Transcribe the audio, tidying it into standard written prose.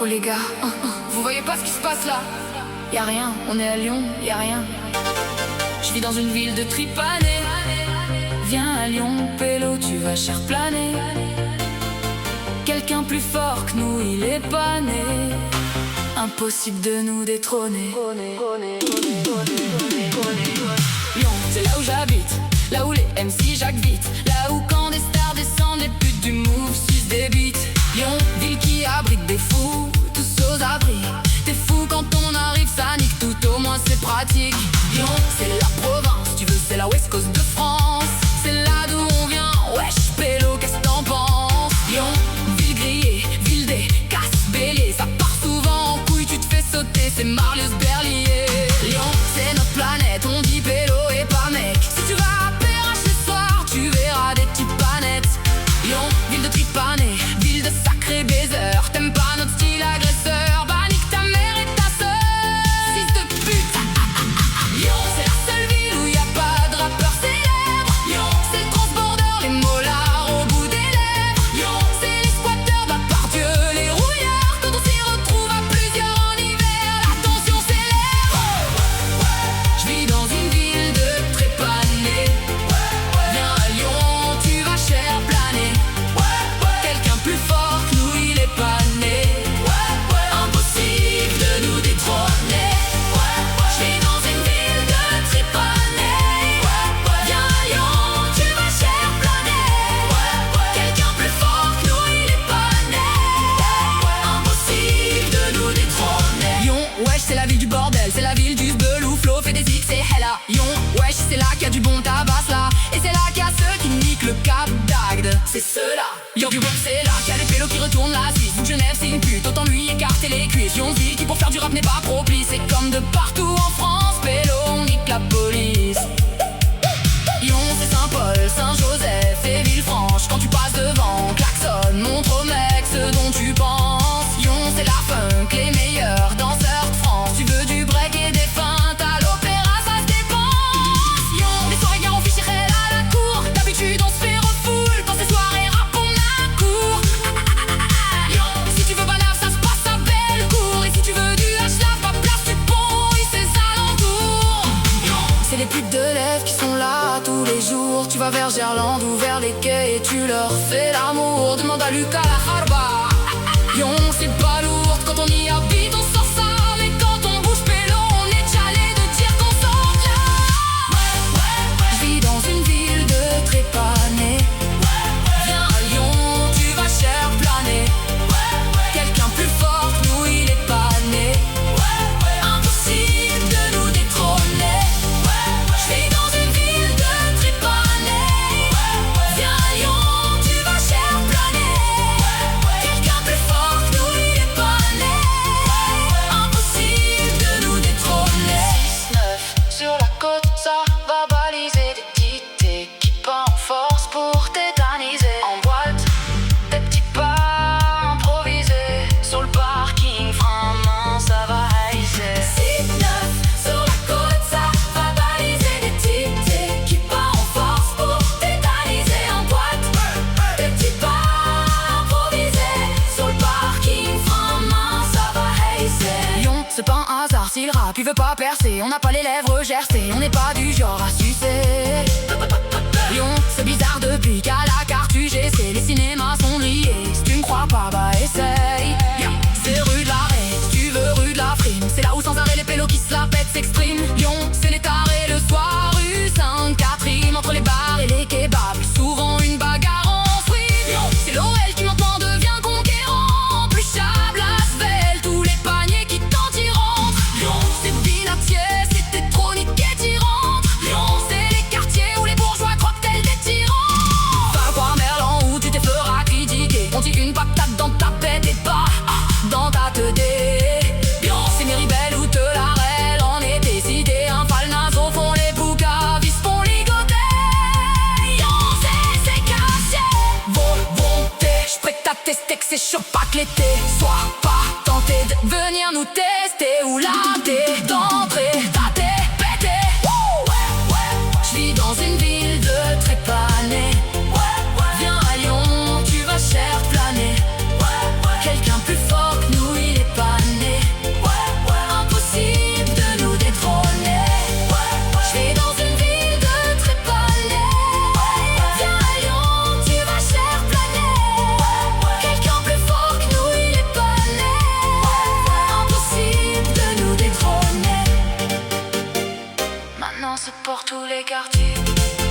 les gars, vous voyez pas ce qui se passe là? Y'a rien, on est à Lyon, y'a rien. Je vis dans une ville de tripanés. Viens à Lyon, pélo, tu vas cher planer. Quelqu'un plus fort que nous, il est pas né. Impossible de nous détrôner. Lyon, c'est là où j'habite, là où les MC Jacques vite, là où quand des stars descendent, les putes du move sucent des beats. Lyon, ville qui abrite des fous, tous aux abris. T'es fou quand on arrive, ça nique tout, au moins c'est pratique. Lyon, c'est la province, tu veux, c'est la West Coast de France. C'est là d'où on vient, wesh, pélo, qu'est-ce que t'en penses? Lyon, ville grillée, ville des casse-béliers. Ça part souvent en couille, tu te fais sauter, c'est Marius Berlier. Lyon, c'est notre planète, on dit pélo et pas mec. Si tu vas à Perrache ce soir, tu verras des petites panettes. Lyon, ville de tripanés, ville de sacrés baiseurs. T'aimes pas notre style agresseur, bah nique ta mère et ta sœur, fils de pute. Lyon, c'est la seule ville où y a pas de rappeurs célèbres. Lyon, c'est le transborder, les mollards au bout des lèvres. Lyon, c'est les squatteurs de la Pardieu, les rouillards. Quand on s'y retrouve à plusieurs en hiver, la tension s'élève. Je vis dans une ville de trépanés. Viens à Lyon, tu vas cher planer. Quelqu'un plus fort que nous, il est pas né. Impossible de nous détrôner. Je vis dans une ville de tripanés. Viens à Lyon, tu vas cher planer. Quelqu'un plus fort que nous, il est pas né. Impossible de nous détrôner. Lyon, wesh, c'est la ville du bordel, c'est la ville du belou, Flo fait des X et Hella. Lyon, wesh, c'est là qu'il y a du bon tabac là. Et c'est là qu'il y a ceux qui niquent le Cap d'Agde. C'est ceux-là. Lyon du bon, c'est là qu'il y a les pélos qui retournent la Suisse. Vu que Genève c'est une pute, autant lui écarter les cuisses. Lyon ville qui pour faire du rap n'est pas propice. C'est comme de partout en France, pélo, on nique la police. Lyon c'est Saint-Paul, Saint-Joseph et Villefranche. Quand tu passes devant, klaxonne, montre au mec ce dont tu penses. Lyon c'est la funk, les meilleurs danseurs de France. Tu veux du break et des feintes, à l'opéra ça se dépense. Lyon, les soirées gare, on fiche réel à la cour. D'habitude on se fait refoule, quand ces soirées rap on accourt. Lyon, si tu veux banaf ça se passe à Bellecour. Et si tu veux du H-Lab, pas place du pont et ses alentours. C'est les putes de lèvres qui sont là tous les jours. Tu vas vers Gerland ou vers les quais et tu leur fais l'amour. Demande à Lucas la Harba. Lyon c'est pas lourd, quand on y habite on sort ça. Mais quand on bouge pélo, on est jalé de dire qu'on sort là. Je vis dans une ville de trépanés. Viens à Lyon, tu vas cher planer. Quelqu'un plus fort que nous, il est pas né. Impossible de nous détrôner. Je vis dans une ville de trépanés. Viens à Lyon, tu vas cher planer. Quelqu'un plus fort que nous, il est pas né. Impossible de nous détrôner. 6-9 sur la côte, ça va baliser des petites équipes en force pour tétaniser. En boîte, des petits pas improvisés. Sur le parking, frein main, ça va haïser. 6-9 sur la côte, ça va baliser des petites équipes en force pour tétaniser. En boîte, des petits pas improvisés. Sur le parking, frein main, ça va haïser. Lyon, c'est pas un hasard si le rap il veut pas percer. On n'a pas les lèvres gercées, on n'est pas du genre à sucer. Lyon, c'est bizarre depuis qu'à la carte UGC les cinémas sont liés. Si tu ne crois pas, bah essaye. C'est rue de l'Arrêt, si tu veux rue de la Frime. C'est là où sans arrêt les pélos qui se la pètent s'expriment. Lyon, c'est les tarés le soir, rue Sainte-Catherine. Entre les bars et les kebabs, souvent une bagarre en frime. Lyon, c'est l'OL qui maintenant devient conquérant. Plus chable, asvel, tous les paniers qui tentent y rentrent. Lyon, c'est Binatier, c'est tétronique et tirante. Lyon, c'est les quartiers où les bourgeois croquent tels des tyrans. Va voir Merlan où tu te feras critiquer. On dit une patate dans ta tête et pas dans ta tête. Lyon, c'est Méribel ou te la rêle en été. Si t'es un falnas au fond, les boucavis font ligoter. Lyon, c'est caché. Volonté, j'prête à tester que c'est chaud pas que l'été. Sois pas tenté de venir nous tester ou la d'entrée. Ta tête pété. Je vis dans une ville de trépanés. Viens à Lyon, tu vas cher planer. Quelqu'un plus fort que nous, il est quartiers.